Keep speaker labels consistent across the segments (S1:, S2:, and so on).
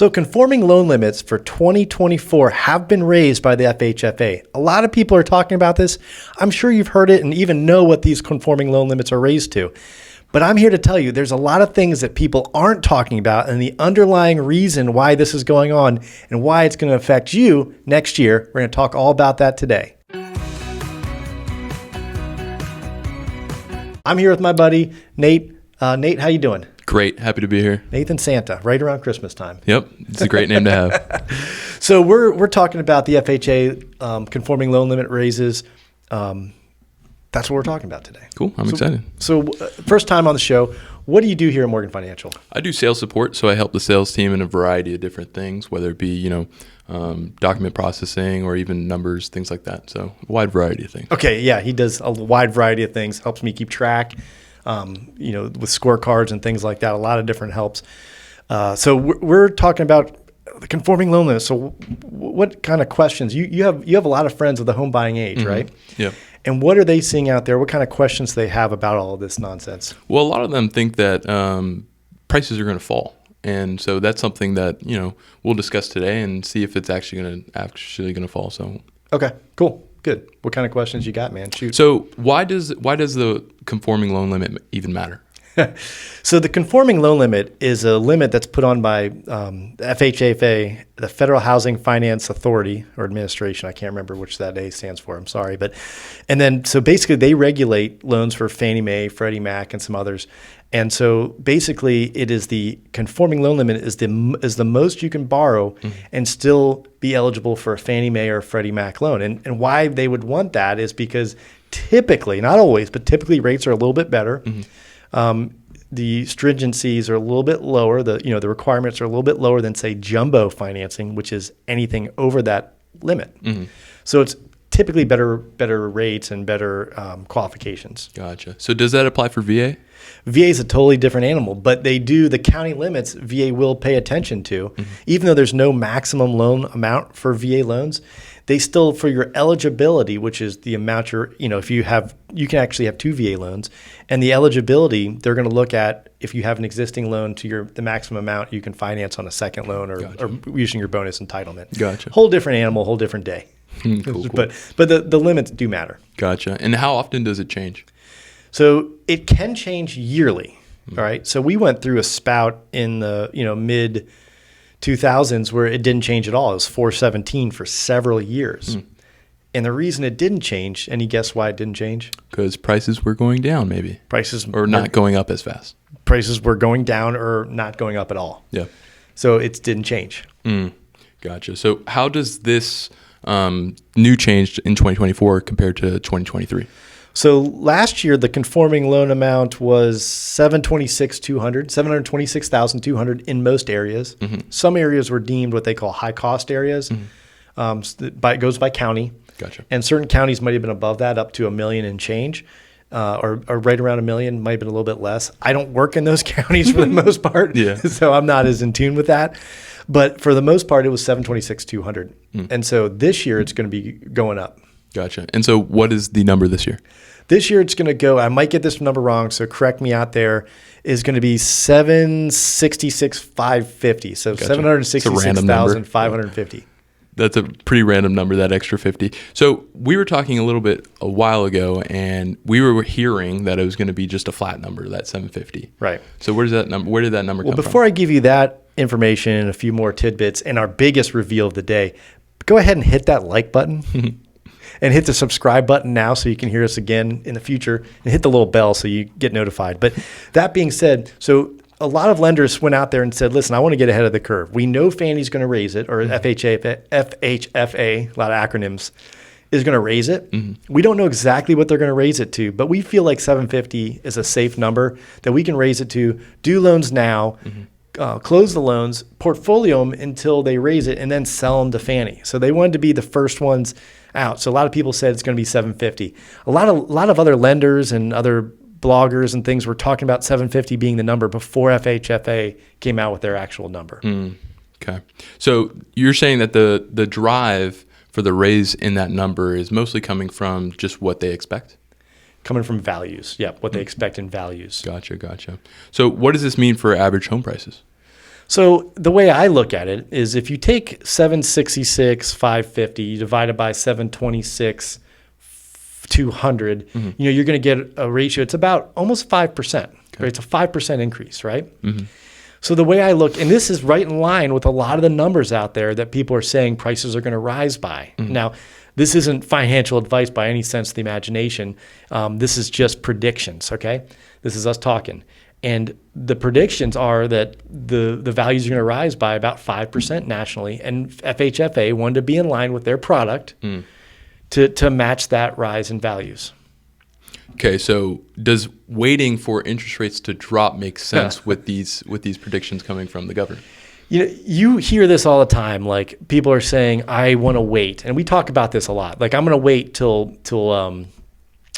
S1: So conforming loan limits for 2024 have been raised by the FHFA. A lot of people are talking about this. I'm sure you've heard it and even know what these conforming loan limits are raised to. But I'm here to tell you there's a lot of things that people aren't talking about and the underlying reason why this is going on and why it's going to affect you next year. We're going to talk all about that today. I'm here with my buddy, Nate. Nate, how you doing?
S2: Great. Happy to be here.
S1: Nathan Santa, right around Christmas time.
S2: Yep. It's a great name to have.
S1: So we're talking about the FHA conforming loan limit raises. That's what we're talking about today.
S2: Cool. I'm excited.
S1: So first time on the show, what do you do here at Morgan Financial?
S2: I do sales support, so I help the sales team in a variety of different things, whether it be, document processing or even numbers, things like that. So a wide variety of things.
S1: Okay. Yeah. He does a wide variety of things, helps me keep track, with scorecards and things like that, a lot of different helps. So we're talking about the conforming loan limit. So what kind of questions you have a lot of friends of the home buying age, right?
S2: Yeah.
S1: And what are they seeing out there? What kind of questions do they have about all of this nonsense?
S2: Well, a lot of them think that prices are going to fall. And so that's something that, we'll discuss today and see if it's actually going to fall. So
S1: okay, cool. Good. What kind of questions you got, man? Shoot.
S2: So why does the conforming loan limit even matter?
S1: So the conforming loan limit is a limit that's put on by the FHFA, the Federal Housing Finance Authority or Administration. I can't remember which that A stands for. I'm sorry. So basically they regulate loans for Fannie Mae, Freddie Mac, and some others. And so basically it is the conforming loan limit is the most you can borrow and still be eligible for a Fannie Mae or Freddie Mac loan. And why they would want that is because typically, not always, but typically rates are a little bit better. The stringencies are a little bit lower. The requirements are a little bit lower than, say, jumbo financing, which is anything over that limit. So it's typically better rates and better qualifications.
S2: Gotcha. So does that apply for VA?
S1: VA is a totally different animal, but the county limits VA will pay attention to. Even though there's no maximum loan amount for VA loans, they still, for your eligibility, which is the amount if you can actually have two VA loans, and the eligibility, they're going to look at if you have an existing loan to the maximum amount you can finance on a second loan or using your bonus entitlement.
S2: Gotcha.
S1: Whole different animal, whole different day.
S2: Cool.
S1: But the limits do matter.
S2: Gotcha. And how often does it change?
S1: So it can change yearly. All right. So we went through a spout in the mid 2000s where it didn't change at all. It was 417 for several years. And the reason it didn't change, any guess why it didn't change?
S2: Because prices were going down, maybe. Or not going up as fast. Prices
S1: were going down or not going up at all.
S2: Yeah.
S1: So it didn't change.
S2: Gotcha. So how does this new change in 2024 compared to 2023?
S1: So last year, the conforming loan amount was $726,200 in most areas. Some areas were deemed what they call high cost areas. It goes by county.
S2: Gotcha.
S1: And certain counties might have been above that, up to $1 million and change, or right around $1 million, might have been a little bit less. I don't work in those counties for the most part, so I'm not as in tune with that. But for the most part, it was $726,200. And so this year, it's going to be going up.
S2: Gotcha. And so what is the number this year?
S1: This year it's going to go, I might get this number wrong, so correct me out there, is going to be $766,550. So
S2: gotcha.
S1: $766,550.
S2: That's a pretty random number, that extra 50. So we were talking a while ago, and we were hearing that it was going to be just a flat number, that 750.
S1: Right.
S2: So where did that number come from?
S1: Well, before I give you that information and a few more tidbits and our biggest reveal of the day, go ahead and hit that like button. And hit the subscribe button now so you can hear us again in the future, and hit the little bell so you get notified. But that being said, so a lot of lenders went out there and said, listen, I want to get ahead of the curve. We know Fannie's going to raise it, or FHFA, a lot of acronyms, is going to raise it. We don't know exactly what they're going to raise it to, but we feel like 750 is a safe number that we can raise it to, do loans now, close the loans, portfolio them until they raise it, and then sell them to Fannie. So they wanted to be the first ones out. So a lot of people said it's going to be 750. A lot of other lenders and other bloggers and things were talking about 750 being the number before FHFA came out with their actual number.
S2: Okay. So you're saying that the drive for the raise in that number is mostly coming from just what they expect?
S1: Coming from values. Yeah, what they expect in values.
S2: Gotcha. So what does this mean for average home prices?
S1: So the way I look at it is if you take 766,550, you divide it by 726,200, you're going to get a ratio. It's about almost 5%. Okay. Right? It's a 5% increase, right? So the way I look, and this is right in line with a lot of the numbers out there that people are saying prices are going to rise by. Now, this isn't financial advice by any sense of the imagination. This is just predictions, okay? This is us talking. And the predictions are that the values are going to rise by about 5% nationally. And FHFA wanted to be in line with their product to match that rise in values.
S2: Okay, so does waiting for interest rates to drop make sense with these predictions coming from the government?
S1: You hear this all the time. Like people are saying, I want to wait. And we talk about this a lot. Like I'm going to wait till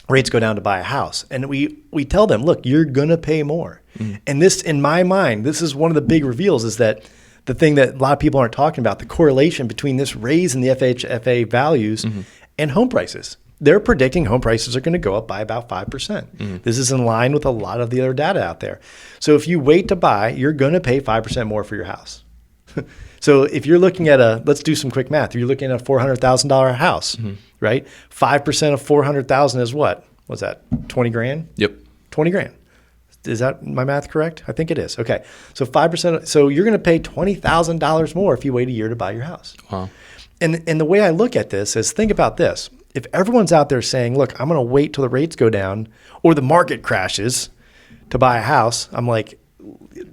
S1: rates go down to buy a house. And we tell them, look, you're going to pay more. And this, in my mind, this is one of the big reveals is that the thing that a lot of people aren't talking about, the correlation between this raise in the FHFA values and home prices. They're predicting home prices are going to go up by about 5%. This is in line with a lot of the other data out there. So if you wait to buy, you're going to pay 5% more for your house. So if you're looking at let's do some quick math. You're looking at a $400,000 house, right? 5% of 400,000 is what? What's that? 20 grand?
S2: Yep.
S1: 20 grand. Is that my math correct? I think it is. Okay. So 5%. So you're going to pay $20,000 more if you wait a year to buy your house.
S2: Wow.
S1: And the way I look at this is think about this. If everyone's out there saying, look, I'm going to wait till the rates go down or the market crashes to buy a house, I'm like,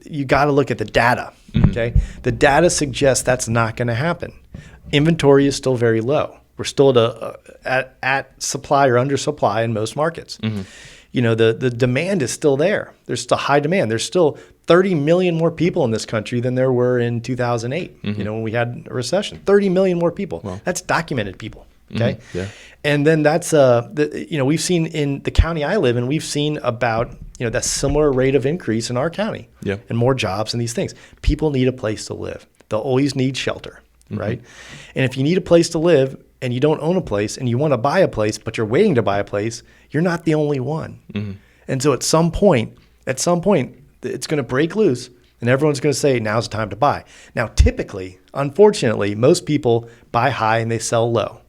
S1: you got to look at the data. Okay. The data suggests that's not going to happen. Inventory is still very low. We're still at supply or under supply in most markets. The demand is still there. There's still high demand. There's still 30 million more people in this country than there were in 2008, when we had a recession. 30 million more people. Wow. That's documented people. Okay. Yeah. And then that's, we've seen in the county I live in, we've seen about, that similar rate of increase in our county and more jobs and these things. People need a place to live. They'll always need shelter, right? And if you need a place to live and you don't own a place and you want to buy a place, but you're waiting to buy a place, you're not the only one. And so at some point, it's going to break loose and everyone's going to say, now's the time to buy. Now, typically, unfortunately, most people buy high and they sell low.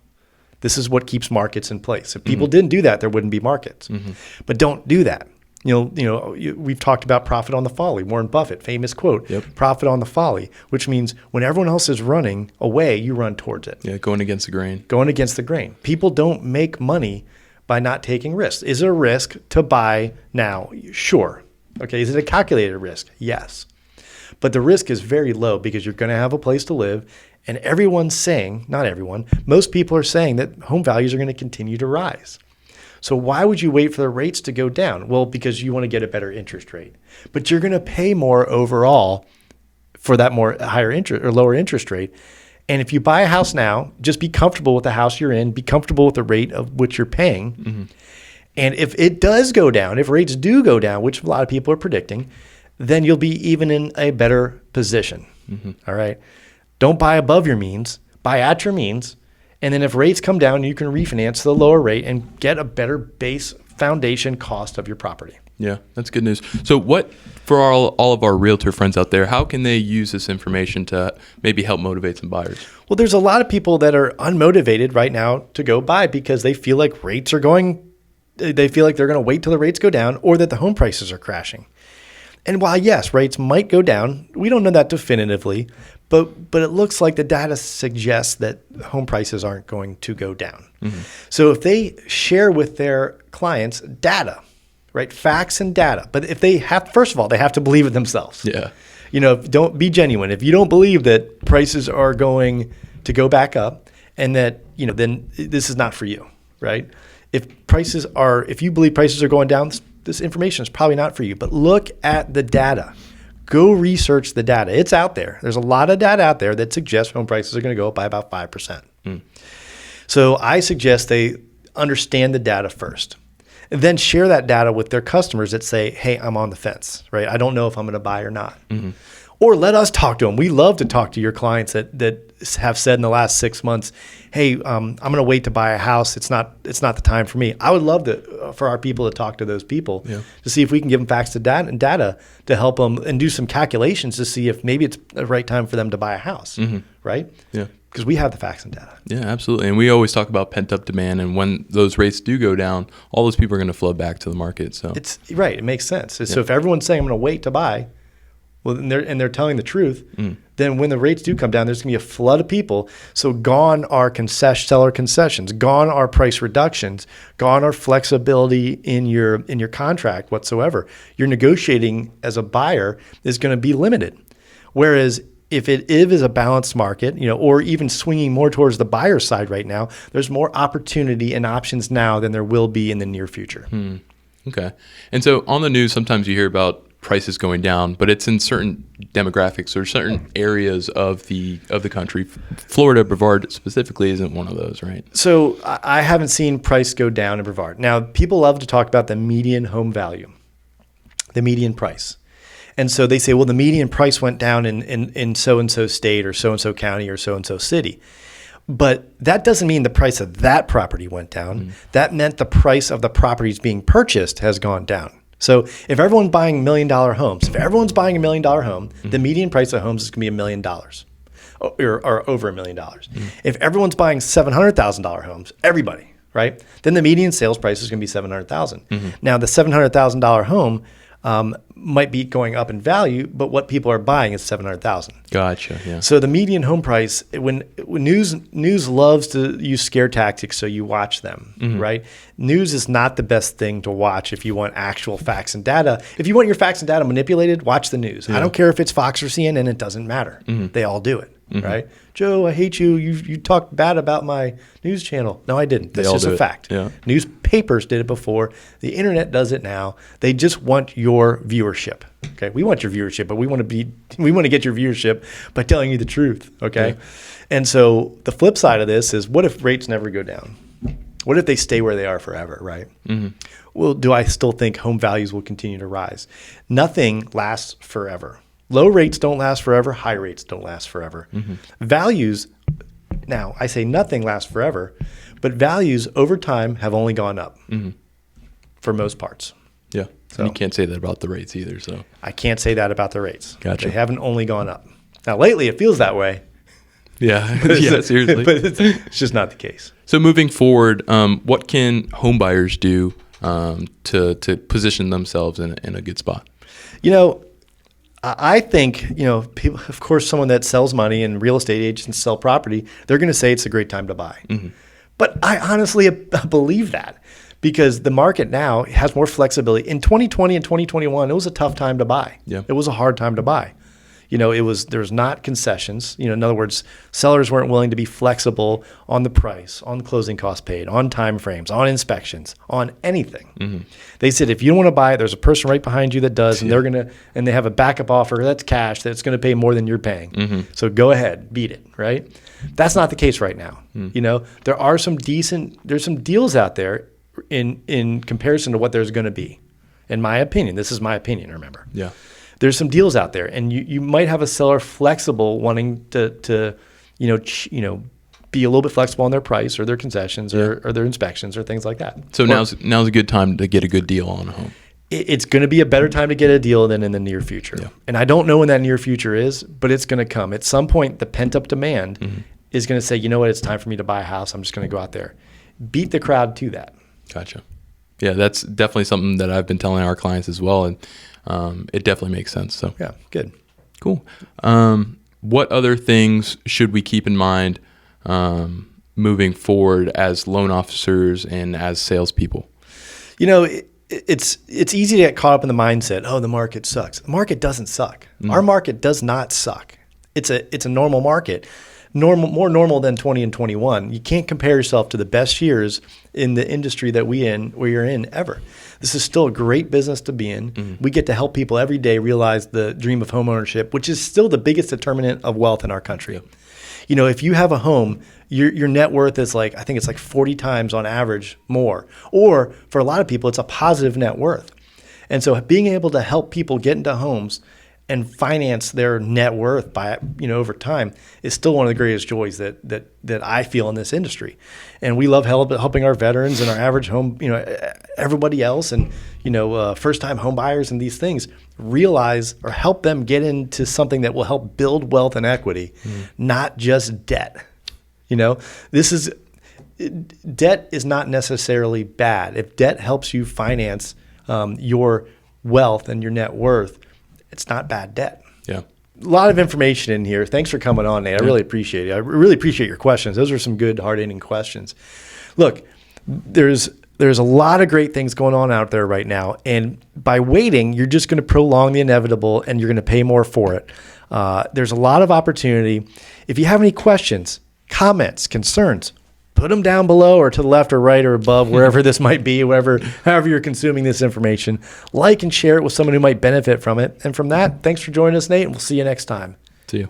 S1: This is what keeps markets in place. If people didn't do that, there wouldn't be markets. But don't do that. We've talked about profit on the folly. Warren Buffett, famous quote, profit on the folly, which means when everyone else is running away, you run towards it.
S2: Yeah, going against the grain.
S1: Going against the grain. People don't make money by not taking risks. Is it a risk to buy now? Sure. Okay, is it a calculated risk? Yes. But the risk is very low because you're going to have a place to live. And everyone's saying, not everyone, most people are saying that home values are going to continue to rise. So why would you wait for the rates to go down? Well, because you want to get a better interest rate. But you're going to pay more overall for that higher interest or lower interest rate. And if you buy a house now, just be comfortable with the house you're in, be comfortable with the rate of which you're paying. And if it does go down, if rates do go down, which a lot of people are predicting, then you'll be even in a better position. All right. Don't buy above your means, buy at your means. And then if rates come down, you can refinance to the lower rate and get a better base foundation cost of your property.
S2: Yeah, that's good news. So what, for all of our realtor friends out there, how can they use this information to maybe help motivate some buyers?
S1: Well, there's a lot of people that are unmotivated right now to go buy because they feel like they feel like they're going to wait till the rates go down or that the home prices are crashing. And while, yes, rates might go down, we don't know that definitively, but it looks like the data suggests that home prices aren't going to go down. So if they share with their clients data, right, facts and data, but if they have, first of all, they have to believe it themselves.
S2: Yeah.
S1: Don't be genuine. If you don't believe that prices are going to go back up and that, then this is not for you, right? If you believe prices are going down, this information is probably not for you, but look at the data. Go research the data. It's out there. There's a lot of data out there that suggests home prices are going to go up by about 5%. So I suggest they understand the data first and then share that data with their customers that say, hey, I'm on the fence, right? I don't know if I'm going to buy or not. Or let us talk to them. We love to talk to your clients that have said in the last 6 months, hey, I'm going to wait to buy a house. It's not the time for me. I would love for our people to talk to those people to see if we can give them facts and data to help them and do some calculations to see if maybe it's the right time for them to buy a house, right?
S2: Yeah.
S1: Because we have the facts and data.
S2: Yeah, absolutely. And we always talk about pent-up demand, and when those rates do go down, all those people are going to flow back to the market. So
S1: it's right. It makes sense. So if everyone's saying I'm going to wait to buy, well, and they're telling the truth, then when the rates do come down, there's going to be a flood of people. So gone are seller concessions, gone are price reductions, gone are flexibility in your contract whatsoever. Your negotiating as a buyer is going to be limited. Whereas if it is a balanced market, or even swinging more towards the buyer side right now, there's more opportunity and options now than there will be in the near future.
S2: Okay. And so on the news, sometimes you hear about prices going down, but it's in certain demographics or certain areas of the country. Florida, Brevard specifically isn't one of those, right?
S1: So I haven't seen price go down in Brevard. Now, people love to talk about the median home value, the median price. And so they say, well, the median price went down in so-and-so state or so-and-so county or so-and-so city. But that doesn't mean the price of that property went down. That meant the price of the properties being purchased has gone down. So if everyone's buying $1 million homes, if everyone's buying $1 million home, the median price of homes is going to be $1 million or over $1 million. If everyone's buying $700,000 homes, everybody, right? Then the median sales price is going to be $700,000. Now the $700,000 home might be going up in value, but what people are buying is $700,000.
S2: Gotcha. Yeah.
S1: So the median home price, when news loves to use scare tactics, so you watch them, right? News is not the best thing to watch if you want actual facts and data. If you want your facts and data manipulated, watch the news. I don't care if it's Fox or CNN; it doesn't matter. They all do it, right? Joe, I hate you. You talked bad about my news channel. No, I didn't. That's just a fact.
S2: Yeah.
S1: Newspapers did it before. The internet does it now. They just want your viewership. Okay, we want your viewership, but we want to get your viewership by telling you the truth. Okay, yeah. And so the flip side of this is, what if rates never go down? What if they stay where they are forever? Right. Well, do I still think home values will continue to rise? Nothing lasts forever. Low rates don't last forever. High rates don't last forever. Values, now I say nothing lasts forever, but values over time have only gone up for most parts.
S2: Yeah. So you can't say that about the rates either. So
S1: I can't say that about the rates.
S2: Gotcha.
S1: They haven't only gone up. Now lately it feels that way.
S2: Yeah. Yeah, seriously.
S1: But it's just not the case.
S2: So moving forward, what can home buyers do to position themselves in a good spot?
S1: I think, people, of course, someone that sells money and real estate agents sell property, they're going to say it's a great time to buy. But I honestly believe that, because the market now has more flexibility. In 2020 and 2021, it was a tough time to buy.
S2: Yeah.
S1: It was a hard time to buy. There's not concessions. In other words, sellers weren't willing to be flexible on the price, on the closing costs paid, on time frames, on inspections, on anything. They said, if you don't want to buy it, there's a person right behind you that does, and they have a backup offer that's cash that's going to pay more than you're paying. So go ahead, beat it, right? That's not the case right now. There are there's some deals out there in comparison to what there's going to be. In my opinion, this is my opinion, remember.
S2: Yeah.
S1: There's some deals out there, and you might have a seller flexible, wanting to be a little bit flexible on their price or their concessions or their inspections or things like that.
S2: So now's a good time to get a good deal on a home.
S1: It's going to be a better time to get a deal than in the near future. Yeah. And I don't know when that near future is, but it's going to come. At some point, the pent-up demand is going to say, you know what, it's time for me to buy a house. I'm just going to go out there. Beat the crowd to that.
S2: Gotcha. Yeah, that's definitely something that I've been telling our clients as well, and it definitely makes sense. So
S1: yeah, good.
S2: Cool. What other things should we keep in mind moving forward as loan officers and as salespeople?
S1: It's easy to get caught up in the mindset, oh, the market sucks. The market doesn't suck. Our market does not suck. It's a normal market. More normal than 20 and 21. You can't compare yourself to the best years in the industry that we're in ever. This is still a great business to be in. We get to help people every day realize the dream of homeownership, which is still the biggest determinant of wealth in our country. Yep. If you have a home, your net worth is I think it's 40 times on average more. Or for a lot of people, it's a positive net worth. And so being able to help people get into homes and finance their net worth by, over time is still one of the greatest joys that I feel in this industry. And we love helping our veterans and our average home, everybody else, and, first-time home buyers and these things realize or help them get into something that will help build wealth and equity, not just debt. Debt is not necessarily bad. If debt helps you finance your wealth and your net worth, it's not bad debt.
S2: Yeah.
S1: A lot of information in here. Thanks for coming on, Nate. I really appreciate it. I really appreciate your questions. Those are some good, hard-hitting questions. Look, there's a lot of great things going on out there right now, and by waiting, you're just going to prolong the inevitable, and you're going to pay more for it. There's a lot of opportunity. If you have any questions, comments, concerns, put them down below or to the left or right or above, wherever this might be, however you're consuming this information. Like and share it with someone who might benefit from it. And from that, thanks for joining us, Nate, and we'll see you next time.
S2: See you.